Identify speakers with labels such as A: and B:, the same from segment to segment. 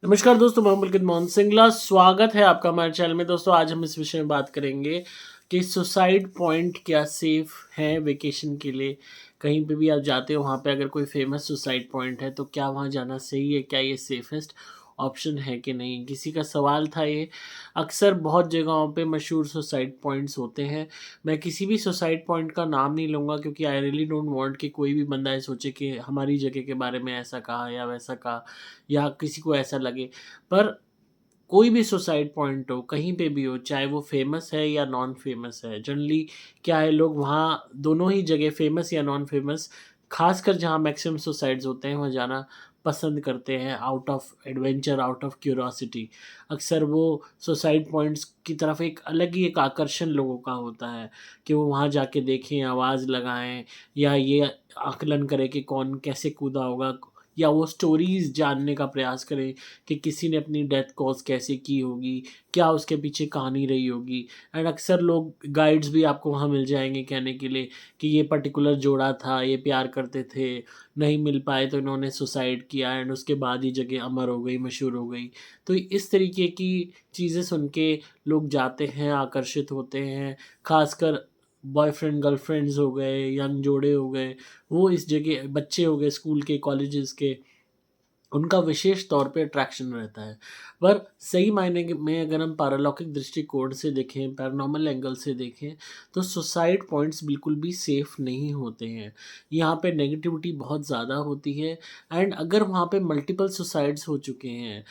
A: नमस्कार दोस्तों, मैं पुलकित मोहन सिंगला। स्वागत है आपका हमारे चैनल में। दोस्तों, आज हम इस विषय में बात करेंगे कि सुसाइड पॉइंट क्या सेफ है वेकेशन के लिए। कहीं पे भी आप जाते हो, वहाँ पे अगर कोई फेमस सुसाइड पॉइंट है तो क्या वहाँ जाना सही है? क्या ये सेफेस्ट ऑप्शन है कि नहीं? किसी का सवाल था ये। अक्सर बहुत जगहों पे मशहूर सुसाइड पॉइंट्स होते हैं। मैं किसी भी सुसाइड पॉइंट का नाम नहीं लूँगा, क्योंकि आई रियली डोंट वांट कि कोई भी बंदा ये सोचे कि हमारी जगह के बारे में ऐसा कहा या वैसा कहा, या किसी को ऐसा लगे। पर कोई भी सुसाइड पॉइंट हो, कहीं पे भी हो, चाहे वो फेमस है या नॉन फेमस है, जनरली क्या है, लोग वहाँ दोनों ही जगह फेमस या नॉन फेमस, खासकर जहाँ मैक्सिमम सुसाइड्स होते हैं वहाँ जाना पसंद करते हैं, out of adventure, out of curiosity. अक्सर वो सुसाइड पॉइंट्स की तरफ एक अलग ही एक आकर्षण लोगों का होता है कि वो वहाँ जाके देखें, आवाज़ लगाएं, या ये आकलन करें कि कौन कैसे कूदा होगा, या वो स्टोरीज़ जानने का प्रयास करें कि किसी ने अपनी डेथ कॉज़ कैसे की होगी, क्या उसके पीछे कहानी रही होगी। एंड अक्सर लोग गाइड्स भी आपको वहाँ मिल जाएँगे कहने के लिए कि ये पर्टिकुलर जोड़ा था, ये प्यार करते थे, नहीं मिल पाए तो इन्होंने सुसाइड किया एंड उसके बाद ये जगह अमर हो गई, मशहूर हो गई। तो इस तरीके की चीज़ें सुन के लोग जाते हैं, आकर्षित होते हैं। ख़ासकर बॉयफ्रेंड गर्लफ्रेंड्स हो गए, यंग जोड़े हो गए, वो इस जगह, बच्चे हो गए स्कूल के, कॉलेजेस के, उनका विशेष तौर पे अट्रैक्शन रहता है। पर सही मायने में अगर हम पारालौकिक दृष्टिकोण से देखें, पैरानॉर्मल एंगल से देखें, तो सुसाइड पॉइंट्स बिल्कुल भी सेफ़ नहीं होते हैं। यहाँ पे नेगेटिविटी बहुत ज़्यादा होती है। एंड अगर वहाँ पे मल्टीपल सुसाइड्स हो चुके हैं,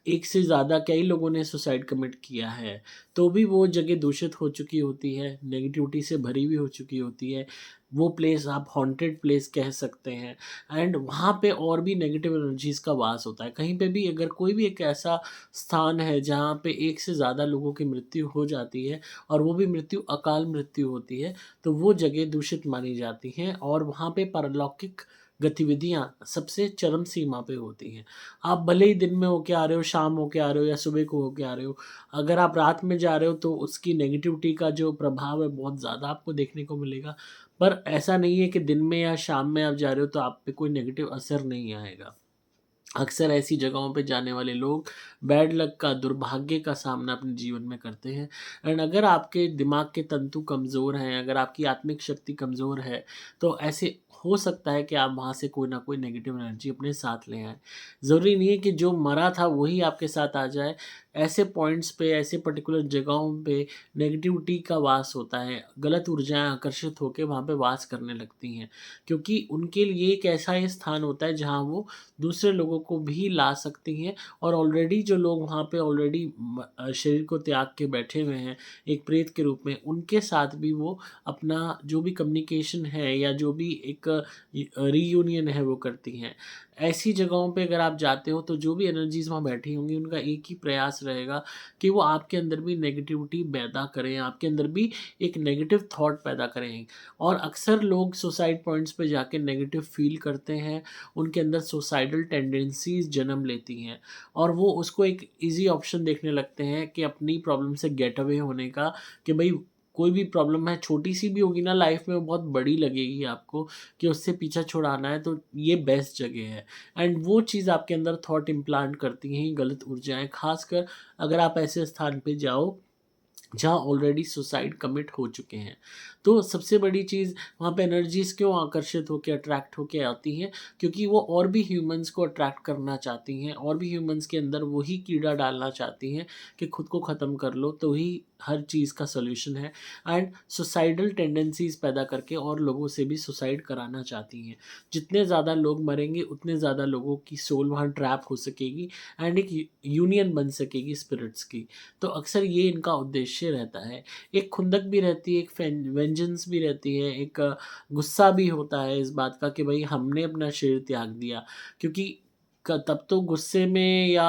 A: एक से ज़्यादा कई लोगों ने सुसाइड कमिट किया है, तो भी वो जगह दूषित हो चुकी होती है, नेगेटिविटी से भरी हुई हो चुकी होती है। वो प्लेस आप हॉन्टेड प्लेस कह सकते हैं। एंड वहाँ पे और भी नेगेटिव एनर्जीज़ का वास होता है। कहीं पे भी अगर कोई भी एक ऐसा स्थान है जहाँ पे एक से ज़्यादा लोगों की मृत्यु हो जाती है, और वो भी मृत्यु अकाल मृत्यु होती है, तो वो जगह दूषित मानी जाती हैं, और वहाँ पे पारलौकिक गतिविधियाँ सबसे चरम सीमा पे होती हैं। आप भले ही दिन में होके आ रहे हो, शाम होके आ रहे हो, या सुबह को होके आ रहे हो, अगर आप रात में जा रहे हो तो उसकी नेगेटिविटी का जो प्रभाव है बहुत ज़्यादा आपको देखने को मिलेगा। पर ऐसा नहीं है कि दिन में या शाम में आप जा रहे हो तो आप पे कोई नेगेटिव असर नहीं आएगा। अक्सर ऐसी जगहों पे जाने वाले लोग बैड लक का, दुर्भाग्य का सामना अपने जीवन में करते हैं। एंड अगर आपके दिमाग के तंतु कमज़ोर हैं, अगर आपकी आत्मिक शक्ति कमज़ोर है, तो ऐसे हो सकता है कि आप वहाँ से कोई ना कोई नेगेटिव एनर्जी अपने साथ ले आएँ। ज़रूरी नहीं है कि जो मरा था वही आपके साथ आ जाए। ऐसे पॉइंट्स पे, ऐसे पर्टिकुलर जगहों पे नेगेटिविटी का वास होता है। गलत ऊर्जाएँ आकर्षित होके वहाँ पे वास करने लगती हैं, क्योंकि उनके लिए एक ऐसा ये स्थान होता है जहाँ वो दूसरे लोगों को भी ला सकती हैं। और ऑलरेडी जो लोग वहाँ पे ऑलरेडी शरीर को त्याग के बैठे हुए हैं एक प्रेत के रूप में, उनके साथ भी वो अपना जो भी कम्युनिकेशन है या जो भी एक रीयूनियन है वो करती हैं। ऐसी जगहों पे अगर आप जाते हो तो जो भी एनर्जीज़ वहाँ बैठी होंगी, उनका एक ही प्रयास रहेगा कि वो आपके अंदर भी नेगेटिविटी पैदा करें, आपके अंदर भी एक नेगेटिव थॉट पैदा करें। और अक्सर लोग सुसाइड पॉइंट्स पे जाके नेगेटिव फ़ील करते हैं, उनके अंदर सुसाइडल टेंडेंसीज़ जन्म लेती हैं, और वो उसको एक ईज़ी ऑप्शन देखने लगते हैं कि अपनी प्रॉब्लम से गेट अवे होने का, कि भई कोई भी प्रॉब्लम है, छोटी-सी भी होगी ना लाइफ़ में, वो बहुत बड़ी लगेगी आपको, कि उससे पीछा छुड़ाना है तो ये बेस्ट जगह है। एंड वो चीज़ आपके अंदर थॉट इम्प्लांट करती हैं गलत ऊर्जाएँ, ख़ासकर अगर आप ऐसे स्थान पे जाओ जहाँ ऑलरेडी सुसाइड कमिट हो चुके हैं। तो सबसे बड़ी चीज़, वहाँ पे एनर्जीज़ क्यों आकर्षित होके, अट्रैक्ट होके आती हैं? क्योंकि वो और भी ह्यूमन्स को अट्रैक्ट करना चाहती हैं, और भी ह्यूमन्स के अंदर वही कीड़ा डालना चाहती हैं कि खुद को ख़त्म कर लो, तो ही हर चीज़ का सॉल्यूशन है। एंड सुसाइडल टेंडेंसीज़ पैदा करके और लोगों से भी सुसाइड कराना चाहती हैं। जितने ज़्यादा लोग मरेंगे, उतने ज़्यादा लोगों की सोल वहाँ ट्रैप हो सकेगी, एंड एक यूनियन बन सकेगी स्पिरिट्स की। तो अक्सर ये इनका उद्देश्य रहता है। एक खुंदक भी रहती है, एक वेंजेंस भी रहती है, एक गुस्सा भी होता है इस बात का कि भई हमने अपना शरीर त्याग दिया। क्योंकि तब तो गुस्से में या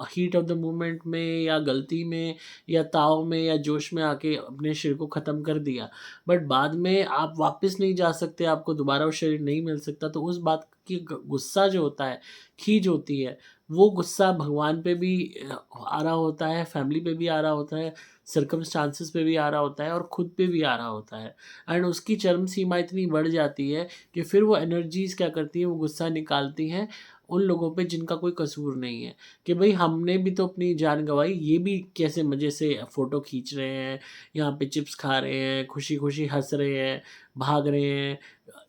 A: हीट ऑफ द मोमेंट में या गलती में या ताव में या जोश में आके अपने शरीर को ख़त्म कर दिया। बट बाद में आप वापस नहीं जा सकते, आपको दोबारा वो शरीर नहीं मिल सकता, तो उस बात की गुस्सा जो होता है, खीज होती है, वो गुस्सा भगवान पे भी आ रहा होता है, फैमिली पे भी आ रहा होता है, सर्कमस्टांसेस पे भी आ रहा होता है, और खुद पे भी आ रहा होता है। एंड उसकी चरम सीमा इतनी बढ़ जाती है कि फिर वो एनर्जीज़ क्या करती हैं, वो गुस्सा निकालती हैं उन लोगों पे जिनका कोई कसूर नहीं है, कि भाई हमने भी तो अपनी जान गंवाई, ये भी कैसे मज़े से फ़ोटो खींच रहे हैं, यहाँ पे चिप्स खा रहे हैं, खुशी-खुशी हँस रहे हैं, भाग रहे हैं,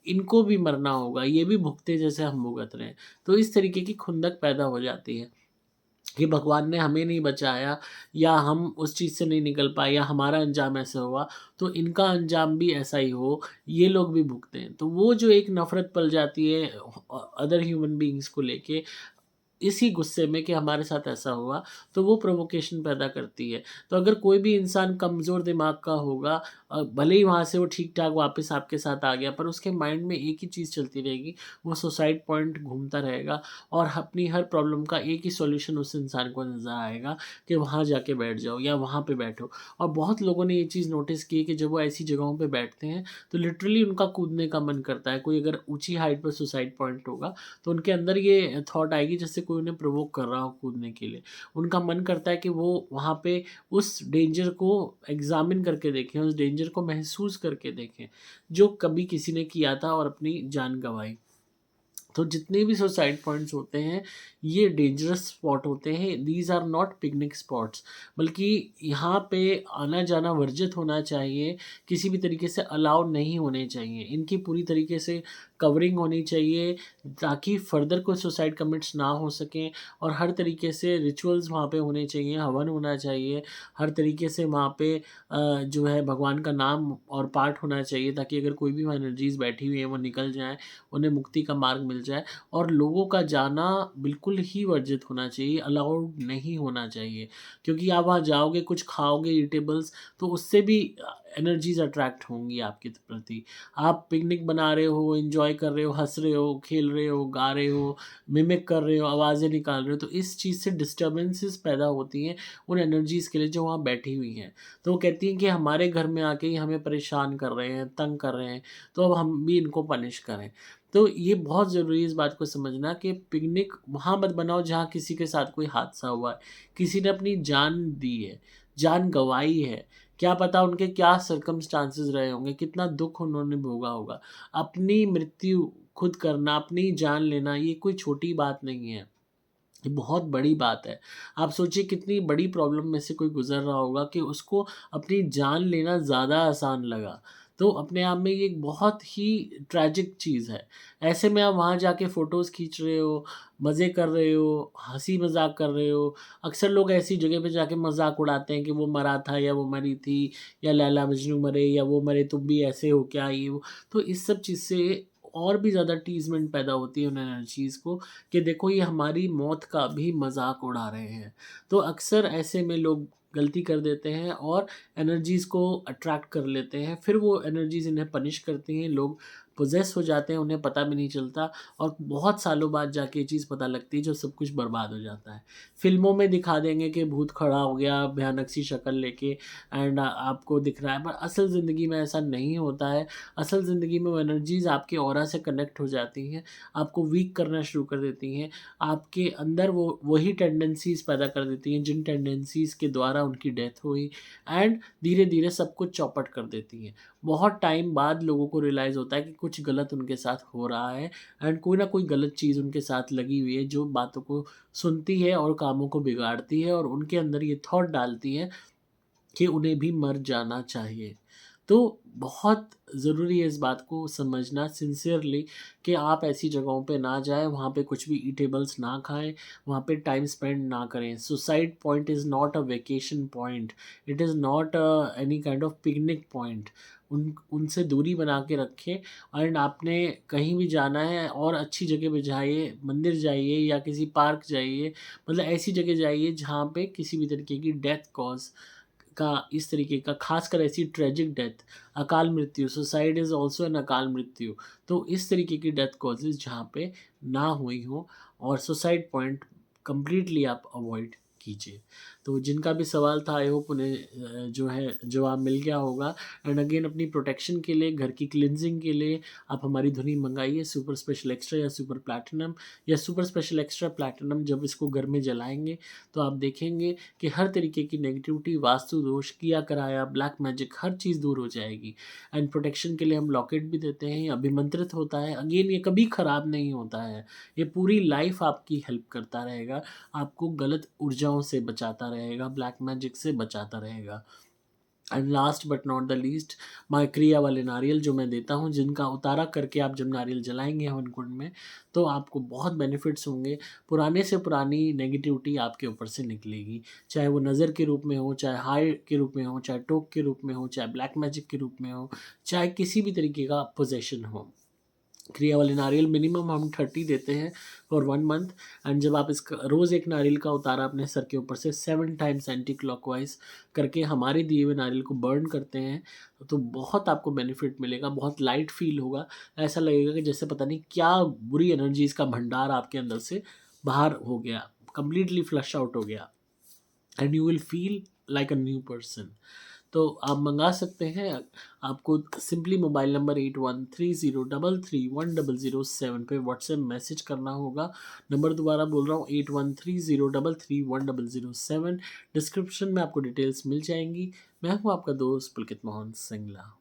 A: इनको भी मरना होगा, ये भी भुगते जैसे हम भुगत रहे हैं। तो इस तरीके की खुंदक पैदा हो जाती है कि भगवान ने हमें नहीं बचाया, या हम उस चीज़ से नहीं निकल पाए, या हमारा अंजाम ऐसा हुआ, तो इनका अंजाम भी ऐसा ही हो, ये लोग भी भुगतें। तो वो जो एक नफ़रत पल जाती है अदर ह्यूमन बीइंग्स को लेके, इसी गुस्से में कि हमारे साथ ऐसा हुआ, तो वो प्रोवोकेशन पैदा करती है। तो अगर कोई भी इंसान कमज़ोर दिमाग का होगा, भले ही वहाँ से वो ठीक-ठाक वापस आपके साथ आ गया, पर उसके माइंड में एक ही चीज़ चलती रहेगी, वो सुसाइड पॉइंट घूमता रहेगा, और अपनी हर प्रॉब्लम का एक ही सॉल्यूशन उस इंसान को नज़र आएगा कि वहाँ जाके बैठ जाओ या वहाँ पे बैठो। और बहुत लोगों ने ये चीज़ नोटिस की है कि जब वो ऐसी जगहों पे बैठते हैं, तो लिटरली उनका कूदने का मन करता है। कोई अगर ऊँची हाइट पर सुसाइड पॉइंट होगा, तो उनके अंदर ये थॉट आएगी जैसे कोई उन्हें प्रोवोक कर रहा हो कूदने के लिए। उनका मन करता है कि वो वहाँ पे उस डेंजर को एग्ज़ामिन करके देखें, उस डेंजर को महसूस करके देखें, जो कभी किसी ने किया था और अपनी जान गँवाई। तो जितने भी सुसाइड पॉइंट्स होते हैं, ये डेंजरस स्पॉट होते हैं, these are not picnic spots, बल्कि यहाँ पे आना-जाना वर्जित होना चाहिए, किसी भी तरीके से अलाउ नहीं होने चाहिए। इनकी पूरी तरीके से कवरिंग होनी चाहिए, ताकि फर्दर कोई सुसाइड कमिट्स ना हो सकें, और हर तरीके से रिचुअल्स वहाँ पे होने चाहिए, हवन होना चाहिए, हर तरीके से वहाँ पे जो है भगवान का नाम और पाठ होना चाहिए, ताकि अगर कोई भी वहाँ एनर्जीज़ बैठी हुई हैं, वो निकल जाएँ, उन्हें मुक्ति का मार्ग मिल जाए। और लोगों का जाना बिल्कुल ही वर्जित होना चाहिए, अलाउड नहीं होना चाहिए। क्योंकि आप वहाँ जाओगे, कुछ खाओगे ईटेबल्स, तो उससे भी एनर्जीज़ अट्रैक्ट होंगी आपके प्रति। आप पिकनिक बना रहे हो, एन्जॉय कर रहे हो, हँस रहे हो, खेल रहे हो, गा रहे हो, मिमिक कर रहे हो, आवाज़ें निकाल रहे हो, तो इस चीज़ से डिस्टर्बेंसेस पैदा होती हैं उन एनर्जीज़ के लिए जो वहाँ बैठी हुई हैं। तो वो कहती हैं कि हमारे घर में आके ही हमें परेशान कर रहे हैं, तंग कर रहे हैं, तो अब हम भी इनको पनिश करें। तो ये बहुत ज़रूरी है इस बात को समझना कि पिकनिक वहाँ मत बनाओ जहाँ किसी के साथ कोई हादसा हुआ है। किसी ने अपनी जान दी है, जान गँवाई है। क्या पता उनके क्या सर्कमस्टांसेस रहे होंगे, कितना दुःख उन्होंने भोगा होगा। अपनी मृत्यु खुद करना, अपनी जान लेना, ये कोई छोटी बात नहीं है। ये बहुत बड़ी बात है। आप सोचिए कितनी बड़ी प्रॉब्लम में से कोई गुज़र रहा होगा कि उसको अपनी जान लेना ज़्यादा आसान लगा। तो अपने आप में ये एक बहुत ही ट्रेजिक चीज़ है। ऐसे में आप वहाँ जाके फ़ोटोज़ खींच रहे हो, मज़े कर रहे हो, हँसी-मज़ाक कर रहे हो। अक्सर लोग ऐसी जगह पे जाके मज़ाक उड़ाते हैं कि वो मरा था या वो मरी थी, या लैला मजनू मरे या वो मरे तुम भी ऐसे हो क्या, ये वो। तो इस सब चीज़ से और भी ज़्यादा टीज़मेंट पैदा होती है उन एनर्जीज़ को, कि देखो ये हमारी मौत का भी मज़ाक उड़ा रहे हैं। तो अक्सर ऐसे में लोग गलती कर देते हैं और एनर्जीज़ को अट्रैक्ट कर लेते हैं। फिर वो एनर्जीज़ इन्हें पनिश करती हैं, लोग पॉसेस हो जाते हैं, उन्हें पता भी नहीं चलता, और बहुत सालों बाद जाके ये चीज़ पता लगती है, जो सब कुछ बर्बाद हो जाता है। फ़िल्मों में दिखा देंगे कि भूत खड़ा हो गया भयानक सी शक्ल लेके, एंड आपको दिख रहा है, पर असल ज़िंदगी में ऐसा नहीं होता है। असल ज़िंदगी में वो एनर्जीज़ आपके ऑरा से कनेक्ट हो जाती हैं, आपको वीक करना शुरू कर देती हैं, आपके अंदर वो वही टेंडेंसीज़ पैदा कर देती हैं जिन टेंडेंसीज़ के द्वारा उनकी डेथ हुई, एंड धीरे-धीरे सब कुछ चौपट कर देती हैं। बहुत टाइम बाद लोगों को रियलाइज़ होता है कि कुछ गलत उनके साथ हो रहा है, एंड कोई ना कोई गलत चीज़ उनके साथ लगी हुई है, जो बातों को सुनती है और कामों को बिगाड़ती है, और उनके अंदर ये थॉट डालती है कि उन्हें भी मर जाना चाहिए। तो बहुत ज़रूरी है इस बात को समझना सिंसियरली कि आप ऐसी जगहों पे ना जाएँ, वहाँ पे कुछ भी ईटेबल्स ना खाएँ, वहाँ पे टाइम स्पेंड ना करें। Suicide point is not a vacation point, it is not any kind of picnic point. उनसे दूरी बना के रखें, एंड आपने कहीं भी जाना है और अच्छी जगह पे जाइए, मंदिर जाइए या किसी पार्क जाइए, मतलब ऐसी जगह जाइए जहाँ पे किसी भी तरीके की डेथ कॉज़ का, इस तरीके का, ख़ासकर ऐसी ट्रेजिक डेथ, अकाल मृत्यु, सुसाइड इज़ ऑल्सो एन अकाल मृत्यु। तो इस तरीके की डेथ कॉज़ेज़ जहाँ पे ना हुई हो, और सुसाइड पॉइंट कंप्लीटली आप अवॉइड कीजिए। तो जिनका भी सवाल था आई होप उन्हें जो है जवाब मिल गया होगा। एंड अगेन अपनी प्रोटेक्शन के लिए, घर की क्लिनजिंग के लिए आप हमारी धुनी मंगाइए सुपर स्पेशल एक्स्ट्रा या सुपर प्लैटिनम या सुपर स्पेशल एक्स्ट्रा प्लैटिनम। जब इसको घर में जलाएंगे तो आप देखेंगे कि हर तरीके की नेगेटिविटी, वास्तु दोष, किया कराया, ब्लैक मैजिक, हर चीज़ दूर हो जाएगी। एंड प्रोटेक्शन के लिए हम लॉकेट भी देते हैं, अभिमंत्रित होता है। अगेन ये कभी ख़राब नहीं होता है, ये पूरी लाइफ आपकी हेल्प करता रहेगा, आपको गलत ऊर्जाओं से बचाता रहेगा, ब्लैक मैजिक से बचाता रहेगा। And last but not the least, my क्रिया वाले नारियल जो मैं देता हूँ, जिनका उतारा करके आप जब नारियल जलाएंगे हवन कुंड में तो आपको बहुत बेनिफिट्स होंगे। पुराने से पुरानी नेगेटिविटी आपके ऊपर से निकलेगी, चाहे वो नज़र के रूप में हो, चाहे हाई के रूप में हो, चाहे टोक के रूप में हो, चाहे ब्लैक मैजिक के रूप में हो, चाहे किसी भी तरीके का पोजेशन हो। क्रिया वाले नारियल मिनिमम हम 30 देते हैं फॉर 1 मंथ। एंड जब आप इसका रोज़ एक नारियल का उतारा अपने सर के ऊपर से 7 टाइम्स एंटी क्लॉकवाइज करके हमारे दिए हुए नारियल को बर्न करते हैं तो बहुत आपको बेनिफिट मिलेगा, बहुत लाइट फील होगा। ऐसा लगेगा कि जैसे पता नहीं क्या बुरी एनर्जीज का भंडार आपके अंदर से बाहर हो गया, कंप्लीटली फ्लश आउट हो गया and you will feel like a new person. तो आप मंगा सकते हैं। आपको सिंपली मोबाइल नंबर 8130331007 पे व्हाट्सएप मैसेज करना होगा। नंबर दोबारा बोल रहा हूँ 8130331007। डिस्क्रिप्शन में आपको डिटेल्स मिल जाएंगी। मैं हूँ आपका दोस्त पुलकित मोहन सिंगला।